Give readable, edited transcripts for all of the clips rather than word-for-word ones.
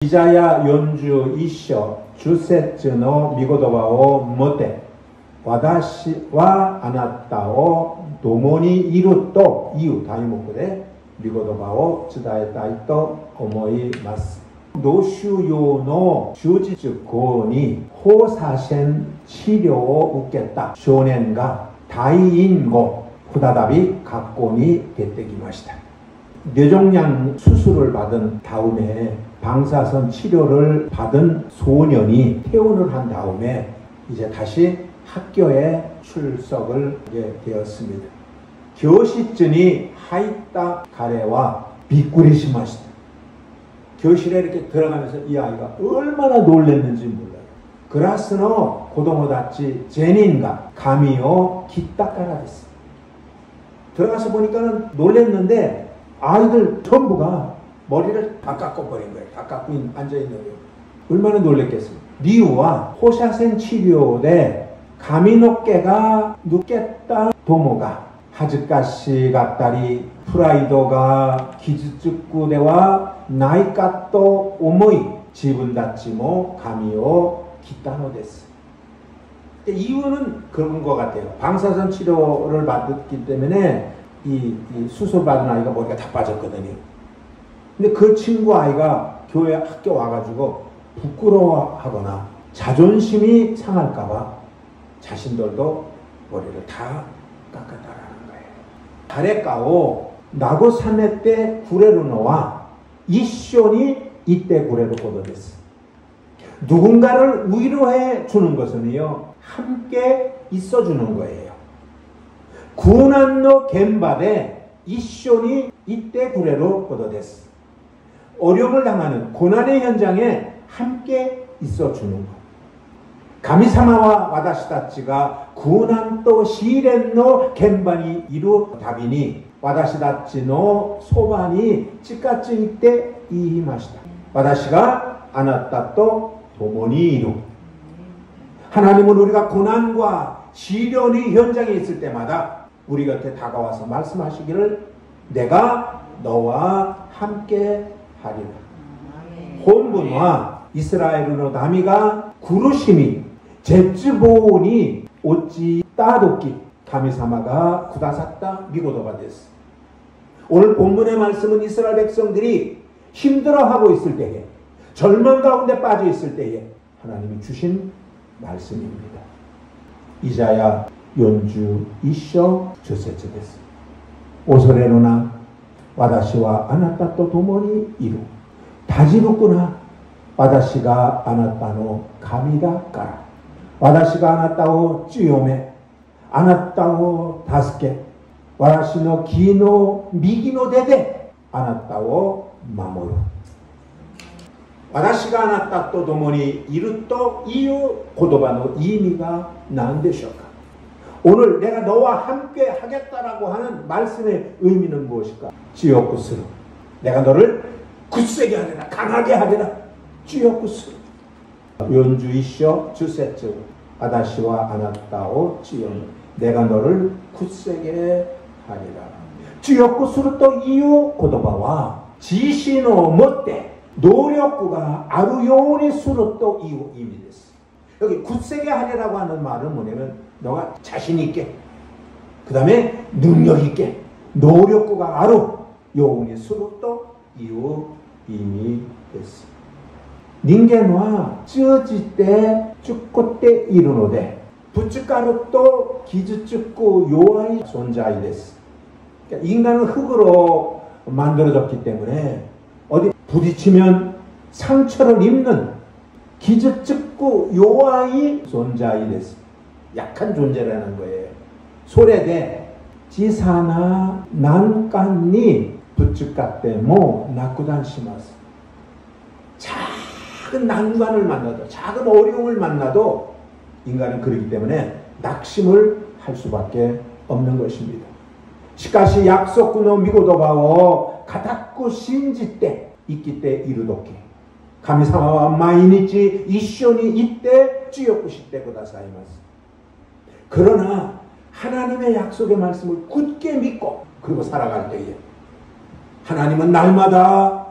イザヤ41章10節の御言葉をもて、私はあなたを共にいるという題目で御言葉を伝えたいと思います。脳腫瘍の手術後に放射線治療を受けた少年が退院後再び学校に出てきました。뇌종양 수술을 받은 다음에 방사선 치료를 받은 소년이 퇴원을 한 다음에 이제 다시 학교에 출석을 하게 되었습니다. 교시증이 하이타 가래와 비꾸리시마시다. 교실에 이렇게 들어가면서 이 아이가 얼마나 놀랐는지 몰라요. 그라스노 고도모다치 제닌가 가미오 기타카라 됐어. 들어가서 보니까는 놀랐는데 아이들 전부가 머리를 다 깎아버린 거예요. 다 깎고 앉아있는 거예요. 얼마나 놀랬겠습니까? 리우와 호샤센 치료대 가미노께가 눕겠다 도모가 하즈카시 갔다리 프라이도가 기즈츠쿠대와 나이카또 오모이 지분다치모 가미오 기타노 데스. 이유는 그런 것 같아요. 방사선 치료를 받았기 때문에 이 수술 받은 아이가 머리가 다 빠졌거든요. 근데 그 친구 아이가 교회 학교 와가지고 부끄러워하거나 자존심이 상할까봐 자신들도 머리를 다 깎았다라는 거예요. 다레까오 나고사네 때 구레루노와 이쇼니 이때 구레루 고도데스. 누군가를 위로해 주는 것은요 함께 있어주는 거예요. 구난노 겐바데 이쇼니 이때 구레루 고도데스. 어려움을 당하는 고난의 현장에 함께 있어주는 것. 가미사마와 와다시다치가 구난또 시렌노 겐바니 이루 다비니 와다시다치노 소반이 찌까찌 이때 이히마시다. 와다시가 아나따또 도모니 이루. 하나님은 우리가 고난과 시련의 현장에 있을 때마다 우리 곁에 다가와서 말씀하시기를 내가 너와 함께 하리라. 본분과 이스라엘의 나미가 구르시미 제츠보니 오찌 따도끼 가미사마가 구다샀다 미고도가 됐어. 오늘 본문의 말씀은 이스라엘 백성들이 힘들어하고 있을 때에 절망 가운데 빠져 있을 때에 하나님이 주신 말씀입니다. 이자야 연주 이쇼 주세츠 됐어. 오소레노나 와다시와 아나타또 도모니 이루 다지루꾸나 와다시가 아나타노 가미다 까라 와다시가 아나타오 찌요메 아나타오 다스케 와다시노 기노 미기노 데데 아나타오 마모루. 와다시가 아나타또 도모니 이루또 이유 고도바노 이미가 난데쇼까. 오늘 내가 너와 함께 하겠다라고 하는 말씀의 의미는 무엇일까? 찌요쿠스루. 내가 너를 굳세게 하리라. 강하게 하리라. 찌요쿠스루. 연주 이쇼 주세츠 아다시와 아나타오 찌요미. 내가 너를 굳세게 하리라. 찌요쿠스루 또 이유 고도바와 지시노 못대 노력구가 아루요니 수로 또 이유 이미 됐어. 여기 굳세게 하리라고 하는 말은 뭐냐면 너가 자신 있게 그 다음에 능력 있게 노력구가 아루 요운이 수로또 이유 이미 됐어. 닌겐와 쯔지때 쭈꼬때 이르노데 부츠가루 또 기즈쭈꾸 요아이 존자이 됐어. 그러니까 인간은 흙으로 만들어졌기 때문에 어디 부딪히면 상처를 입는 기즈쭈꾸 요아이 존자이 됐어. 약한 존재라는 거예요. 소래대 지사나 난간니 부츠까때모 나쿠단시마스. 작은 난관을 만나도 작은 어려움을 만나도 인간은 그러기 때문에 낙심을 할 수밖에 없는 것입니다. 시카시 약속구노 미고도바오 가다쿠 신지때 이끼때 이루도끼 가미사마와 마이니치 이쇼니 이때 찌요쿠시때 고다사이마스. 그러나 하나님의 약속의 말씀을 굳게 믿고 그리고 살아갈 때에 하나님은 날마다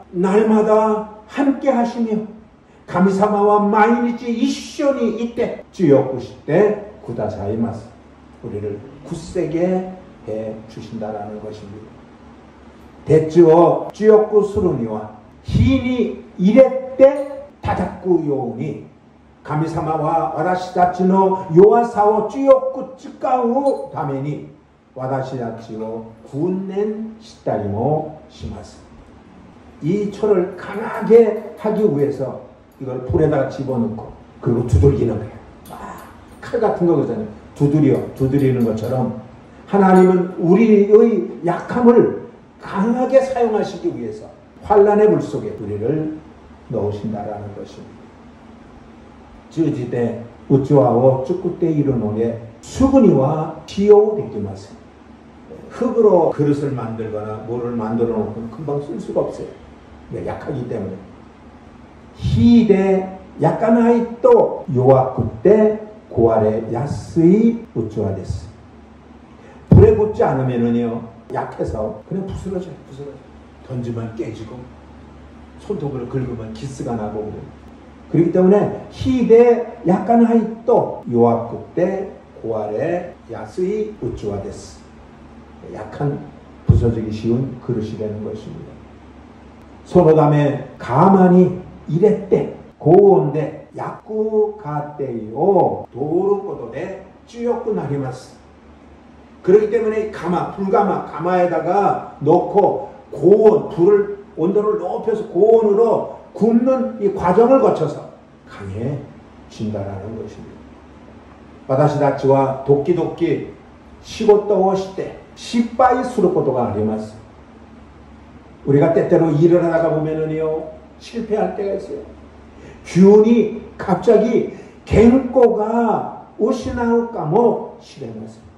함께 하시며 가미사마와 마이니치 이쇼니 이때 쥐어꾸시때 구다사이마스 우리를 굳세게 해 주신다라는 것입니다. 대츠오 쥐어꾸 수르니와 히니 이랬때 다다꾸 요우니 가미사마와 와다시다치노 요아사오 쥐어꾸 쯔까우 다메니 와다시다치오 군낸 시다리모 시마스. 이 철을 강하게 하기 위해서 이걸 불에다가 집어넣고 그리고 두들기는 거예요. 칼 같은 거거든요. 두드리는 것처럼 하나님은 우리의 약함을 강하게 사용하시기 위해서 환난의 물 속에 우리를 넣으신다라는 것입니다. 쯔지대 우쭈와오 쭈꾸때 이르노에 수분이와 비오 되기마세. 흙으로 그릇을 만들거나 뭐를 만들어 놓고 금방 쓸 수가 없어요. 약하기 때문에. 히데 약간하이 또 요아쿠때 고아레 야스이 우쭈와 데스. 불에 붙지 않으면은요 약해서 그냥 부스러져요. 던지면 깨지고 손톱으로 긁으면 기스가 나고 그래요. 그렇기 때문에 히데 약간하이 또 요아쿠때 고아레 야스이 우쭈와 데스. 약한 부서지기 쉬운 그릇이 되는 것입니다. 소노담에 가만히 이랬대 고온데 약구 가때요 도루고도데 쭈욕구 나리마스. 그렇기 때문에 불가마에다가 넣고 고온 불을 온도를 높여서 고온으로 굽는 이 과정을 거쳐서 강해진다라는 것입니다. 와다시다치와 도끼도끼 시고떠워 시대 시빠이 수르고도가 아리마스. 우리가 때때로 일을 하다가 보면은요 실패할 때가 있어요. 균이 갑자기 갱꼬가 오시나우까모 실행했어요.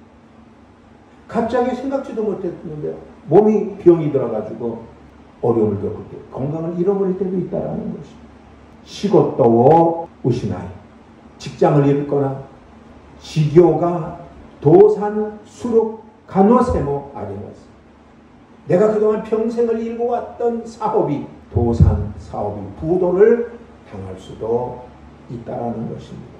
갑자기 생각지도 못했는데 몸이 병이 들어가지고 어려움을 겪을 때 건강을 잃어버릴 때도 있다라는 것이. 시고떠워 오시나이 직장을 잃거나 시교가 도산 수록 간호세모 아리마스. 내가 그동안 평생을 일궈왔던 사업이 도산 사업이 부도를 당할 수도 있다라는 것입니다.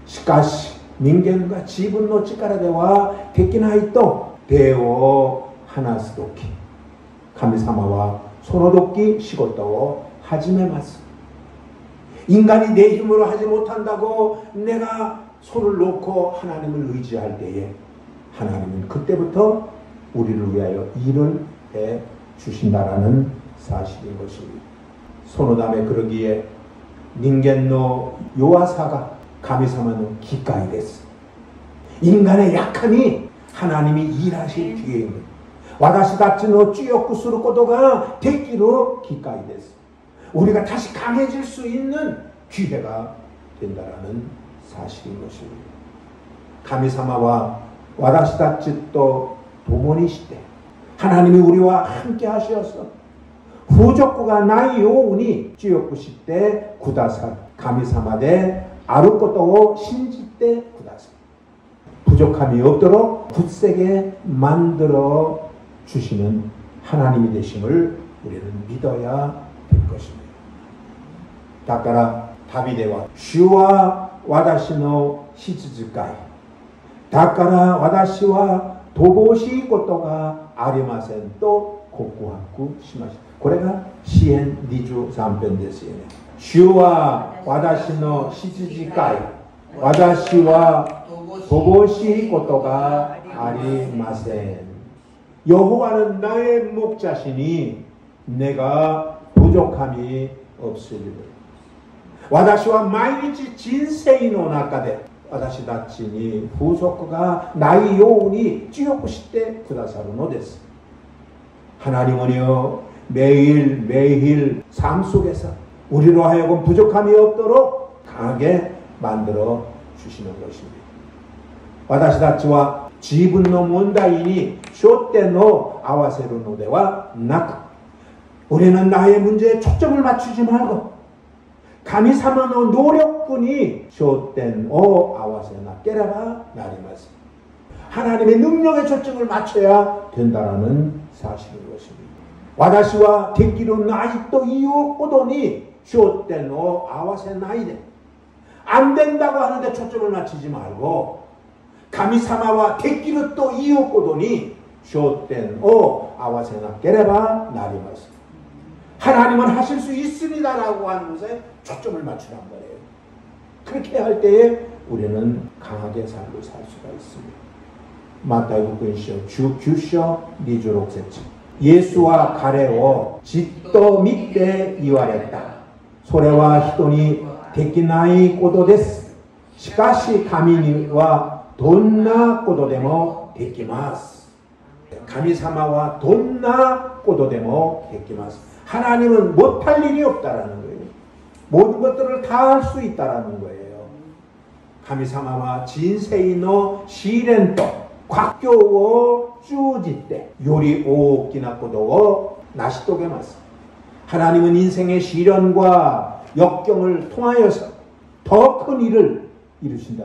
시카시 닌겐과 지분노 치카라데와 데키나이또 대오 하나스도키 가미사마와 소노도끼 시고떠워 하지메마스. 인간이 내 힘으로 하지 못한다고 내가 손을 놓고 하나님을 의지할 때에 하나님은 그때부터 우리를 위하여 일을 해 주신다라는 사실인 것입니다. 소노담에 그러기에 닌겐노 요아사가 가미사마노 기까이 됐어. 인간의 약함이 하나님이 일하실 기회인 거예요. 와다시다치노 쭈요쿠스루 고도가 대기로 기까이 됐어. 우리가 다시 강해질 수 있는 기회가 된다라는 사실인 것입니다. 가미사마와 와다시다치 또 도모니시대 하나님이 우리와 함께 하시었어. 후족구가 나이 요우니 쭈요쿠시대 구다사 가미사마대 아루코토오 신지대 구다사. 부족함이 없도록 굳세게 만들어 주시는 하나님이 되심을 우리는 믿어야 될 것입니다. 다까라 다비데와 슈와 와다시노 시즈즈까이 다까라 와다시와 도보시 고토가 아리마센 또 고쿠하쿠 시마시. 고래가 시엔 니주 3편ですよね. 슈와 와다시노 시즈즈까이 와다시와 도보시 고토가 아리마센. 여호와는 나의 목자시니 내가 부족함이 없으리라. 와다시와 마이니치 진세이노 나카데 와다시다치니 후속가 나이 요우니 찌요쿠시테 쿠다사루노 데스. 하나님은요 매일 삶 속에서 우리로 하여금 부족함이 없도록 강하게 만들어 주시는 것입니다. 와다시다치와 지분노 문다이니 쇼테노 아와세루노데와 나크. 우리는 나의 문제에 초점을 맞추지 말고 가미사마노 노력군이 쇼텐오 아와세나 깨라바 나리마스. 하나님의 능력에 초점을 맞춰야 된다라는 사실인 것입니다. 私はできるないということに焦点を合わせないで、안 된다고 하는데 초점을 맞추지 말고神様はできるということに焦点を合わせなければなりません。 하나님은 하실 수 있습니다라고 하는 것에 초점을 맞추란 거예요. 그렇게 할 때에 우리는 강하게 삶을 살 수가 있습니다. 마태복음 19章26節 예수와 가레오 짓도 밑에 이와랬다. それは人にできないことです。しかし神にはどんなことでもできます。神様はどんなことでもできます。 하나님은 못할 일이 없다라는 거예요. 모든 것들을 다 할 수 있다라는 거예요. 神様は人生の試練と苦境を通じてより大きなことを成し遂げます. 하나님은 인생의 시련과 역경을 통하여서 더 큰 일을 이루신다.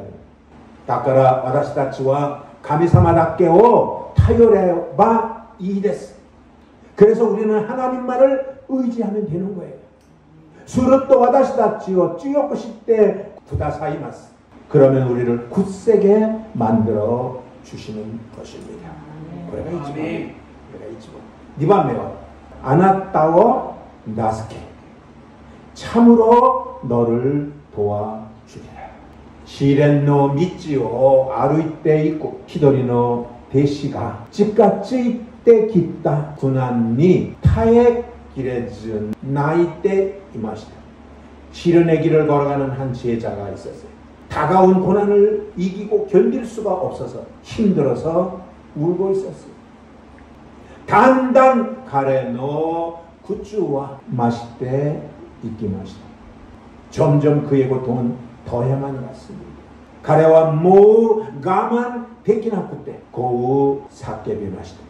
だから私たちは神様だけを頼ればいいです. 그래서 우리는 하나님만을 의지하면 되는 거예요. すると私たちを強くしてくださいます. 그러면 우리를 굳세게 만들어 주시는 것입니다. これが一番. 2番目はあなたを助け 참으로 너를 도와주리라. 시련의道を歩いていく一人の弟子が近づいてきた苦難に耐えきれず泣いていました. 시련의 길을 걸어가는 한 제자가 있었어요. 다가온 고난을 이기고 견딜 수가 없어서 힘들어서 울고 있었어요. 단단 가래의 굿즈와 마시되 있기마시다. 점점 그의 고통은 더해만 갔습니다. 가래와 모 가만 되기나 그때 고우 삭개비 마시다.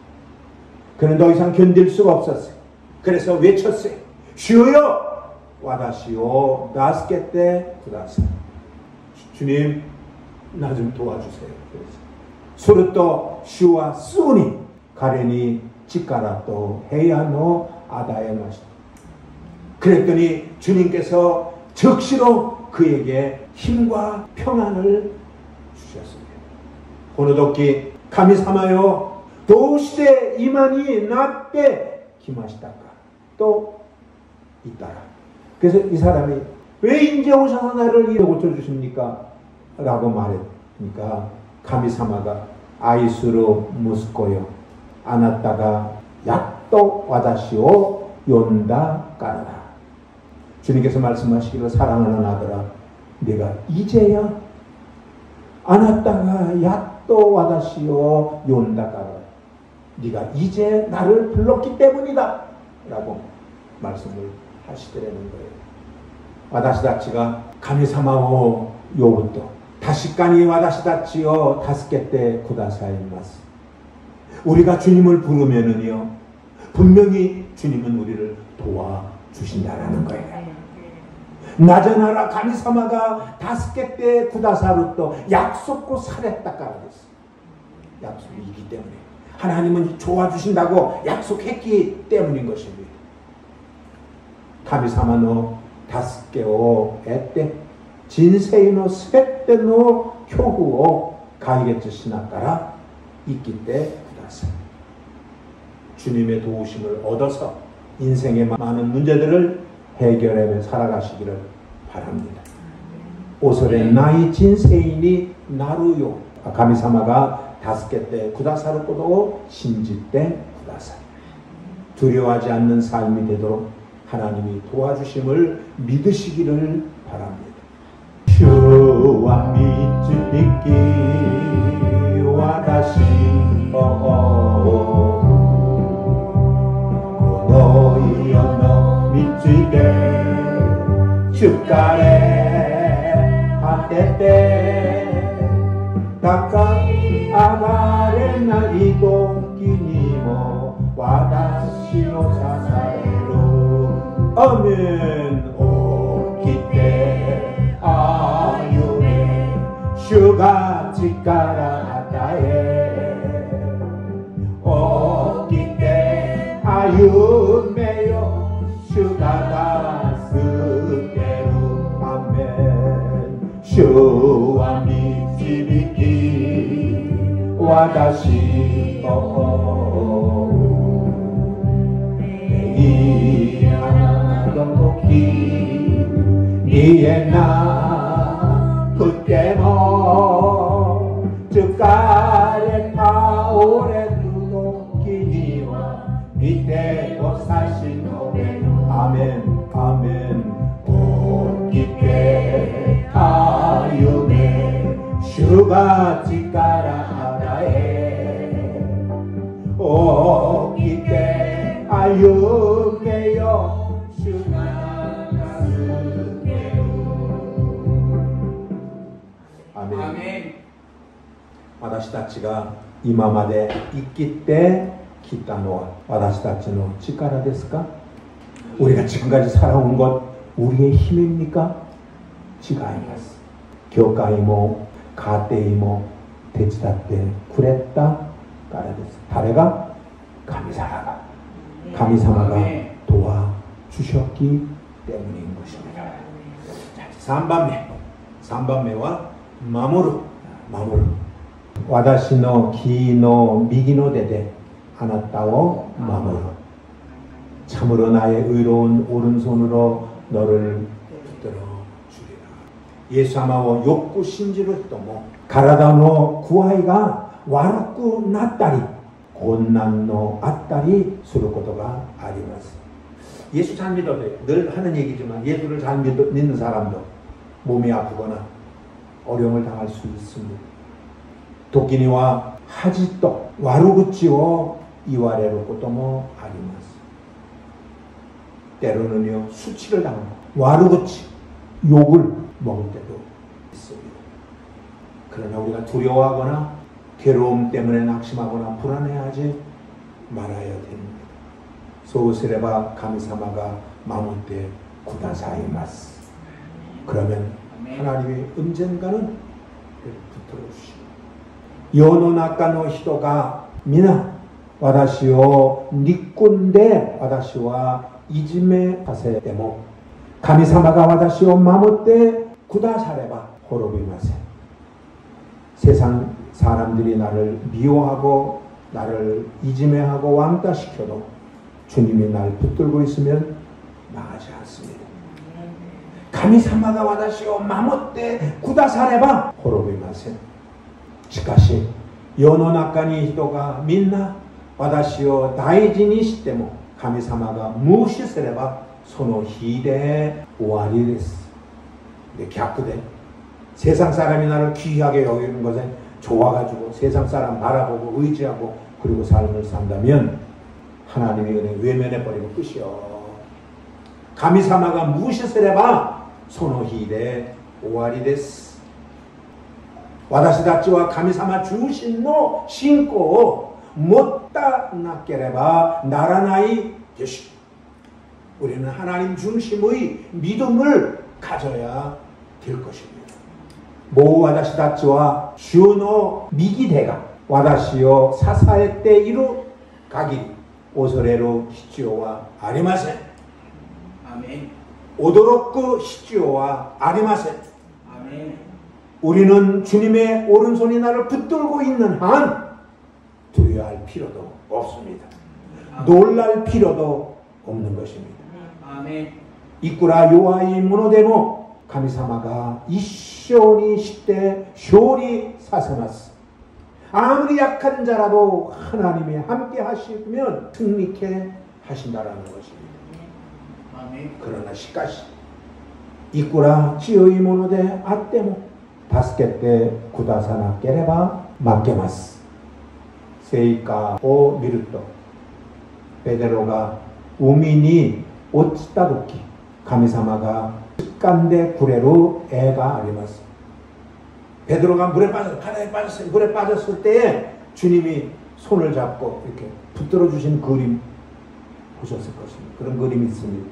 그는 더 이상 견딜 수가 없었어요. 그래서 외쳤어요. 주여 와다시오 나스케테 구다사. 주님 나 좀 도와주세요. 소르또 슈와 쓰니 가레니 치카라또 헤야노 아다에 마시다. 그랬더니 주님께서 즉시로 그에게 힘과 평안을 주셨습니다. 고노도끼 가미사마요 도시대 이만이 나때 기마시다가 또 있다라. 그래서 이 사람이 왜 이제 오셔서 나를 이래 고쳐주십니까? 라고 말했으니까 가미사마가 아이스로 무스코요 아나타가 야또 와다시오 용다 까라. 주님께서 말씀하시기를 사랑하는 아들아 내가 이제야 아나타가 야또 와다시오 용다 까라. 네가 이제 나를 불렀기 때문이다 라고 말씀을 하시더라는 거예요. 와다시다치가 가미사마오 요부터 다시까니 와다시다치요 다스케테 구다사이마스. 우리가 주님을 부르면은요 분명히 주님은 우리를 도와주신다라는 거예요. 나저나라 가미사마가 다스케테 구다사루또 약속고 살했다까라 그랬어. 약속이기 때문에 하나님은 도와주신다고 약속했기 때문인 것입니다. 가미사마노 다스케오 에떼 진세이노 스베떼노 교구오 가이게츠 시나까라 있기 때 구다사. 주님의 도우심을 얻어서 인생의 많은 문제들을 해결하며 살아가시기를 바랍니다. 오소레 나이 진세인이 나루요 가미사마가 다스케떼 구다사르코도 신지떼 구다사. 두려워하지 않는 삶이 되도록 하나님이 도와주심을 믿으시기를 바랍니다. 주와 믿으리기 와다시 너희여 너 믿으게 주가래 하테테 다카 아가레 나이고 기니모 와다시오 사사레로 아멘. 오기때 아유네 슈가 치카라 하다에 오기때 아유 私の嫌な時見えなくても疲れ倒れる時には見てを差し伸べるアメンアメン起きてた夢主が力与え起きて歩めよ主が助けるアメン私たちが今まで生きてきたのは私たちの力ですか? 우리가 지금까지 살아온 것 우리의 힘입니까? 違います. 교회も家庭も手伝ってくれたからです. 誰が?神様が 도와주셨기 때문인 것입니다. 3番目は 守る. 私の木の右の手であなたを守る. 참으로 나의 의로운 오른손으로 너를 붙들어 주리라. イエス様をよく信じる人も体の具合が悪くなったり困難のあったりすることがあります. 예수 잘 믿어도 돼요. 늘 하는 얘기지만 예수를 잘 믿는 사람도 몸이 아프거나 어려움을 당할 수 있습니다. 時には恥と悪口を言われることもあります. 때로는요 수치를 당하고 와르고치 욕을 먹을 때도 있습니다. 그러나 우리가 두려워하거나 괴로움 때문에 낙심하거나 불안해하지 말아야 됩니다. そうすれば神様が守ってくださいます. 그러면 하나님이 언젠가는 붙들어 주시고 世の中の人が皆私を憎んで私はいじめさせても神様が私を守ってくだされば滅びません. 세상 사람들이 나를 미워하고 나를 이지매하고 왕따시켜도 주님이 날 붙들고 있으면 나가지 않습니다. 神様が私を守ってくだされば滅びません. しかし世の中に人がみんな私を大事にしても神様が無視すればその日で終わりです.逆で 세상 사람이 나를 귀하게 여기는 것에 좋아가지고 세상 사람 바라보고 의지하고 그리고 삶을 산다면 하나님이 그냥 외면해버리면 끝이요. 神様が無視すればその日で終わりです. 私たちは神様中心の信仰を持たなければならない것이. 우리는 하나님 중심의 믿음을 가져야 될 것입니다. もう私たちは主の右手が私を支えている限り恐れる必要はありません. 아멘.驚く必要はありません. 아멘. 우리는 주님의 오른손이 나를 붙들고 있는 한 두려워할 필요도 없습니다. 놀랄 필요도 없는 것입니다. 아멘. いくら弱いものでも神様が一緒にして勝利させます. 아무리 약한 자라도 하나님이 함께 하시면 승리케 하신다라는 것입니다. 아멘. 그러나 しかしいくら強いものであっても助けてくださなければ負けます. 聖歌を見るとペテロが海に落ちた時神様が掴んでくれる絵があります. 베드로가 물에 빠졌어요. 바다에 빠졌어요. 물에 빠졌을 때에 주님이 손을 잡고 이렇게 붙들어 주신 그림 보셨을 것입니다. 그런 그림이 있습니다.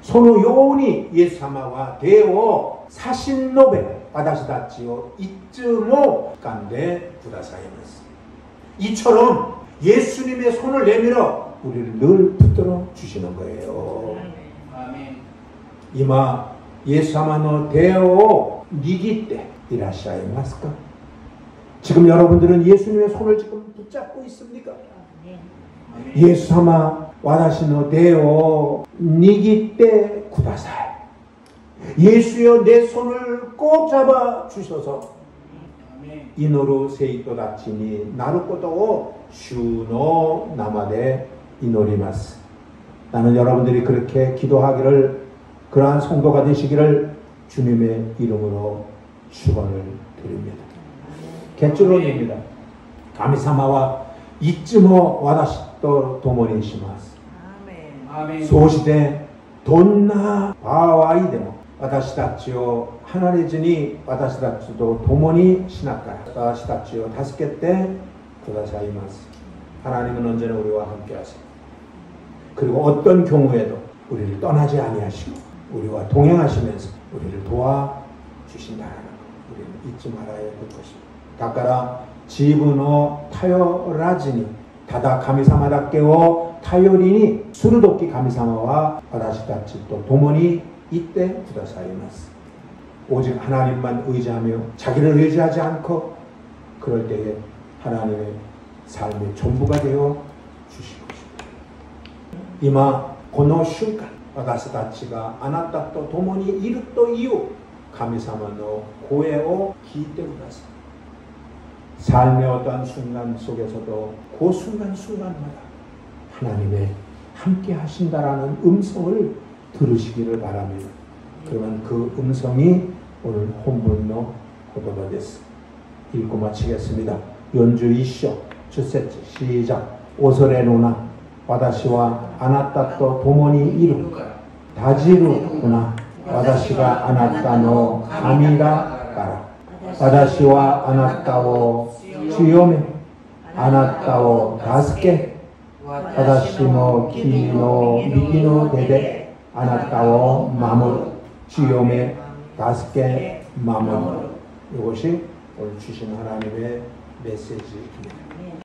そのようにイエス様は手を差し伸べ私たちをいつも掴んでくださいます. 이처럼 예수님의 손을 내밀어 우리를 늘 붙들어 주시는 거예요. 아멘. 今イエス様の手を握っていらっしゃいますか? 지금 여러분들은 예수님의 손을 지금 붙잡고 있습니까? 예수様私の手を握ってください。 예수여 내 손을 꼭 잡아 주셔서祈る生徒たちになることを主の名で祈ります。 나는 여러분들이 그렇게 기도하기를, 그러한 성도가 되시기를 주님의 이름으로 축원을 드립니다. 결론입니다. 神様は いつも私と共にします。そうしてどんな場合でも私たちを離れずに私たちと共にしながら私たちを助けてくださいます。 하나님은 언제나 우리와 함께 하세요. 그리고 어떤 경우에도 우리를 떠나지 아니하시고 우리와 동행하시면서 우리를 도와주신다는 것, 우리는 잊지 말아야 될 것입니다. だから自分を頼らずにただ神様だけを頼りにするとき神様は私たちと共にいてくださいます。 오직 하나님만 의지하며 자기를 의지하지 않고 그럴 때에 하나님의 삶의 전부가 되어 주실 것입니다. 今この瞬間私たちがあなたと共にいるという神様の声を聞いてください。 삶의 어떠한 순간 속에서도 그 순간순간마다 하나님의 함께 하신다라는 음성을 들으시기를 바랍니다. 그러면 그 음성이 오늘 본문의 고도가 됐습니다. 읽고 마치겠습니다. 연주 1조 주셋째 시작. 오설의 누나 와다시와 아나타と 共にいる다지る누나 와다시가 아나타の 神だから私はあなたを強め、あなたを助け、私の君の右の手であなたを守る、強め、助け、守る. 이것이 오늘 주신 하나님의 메시지입니다.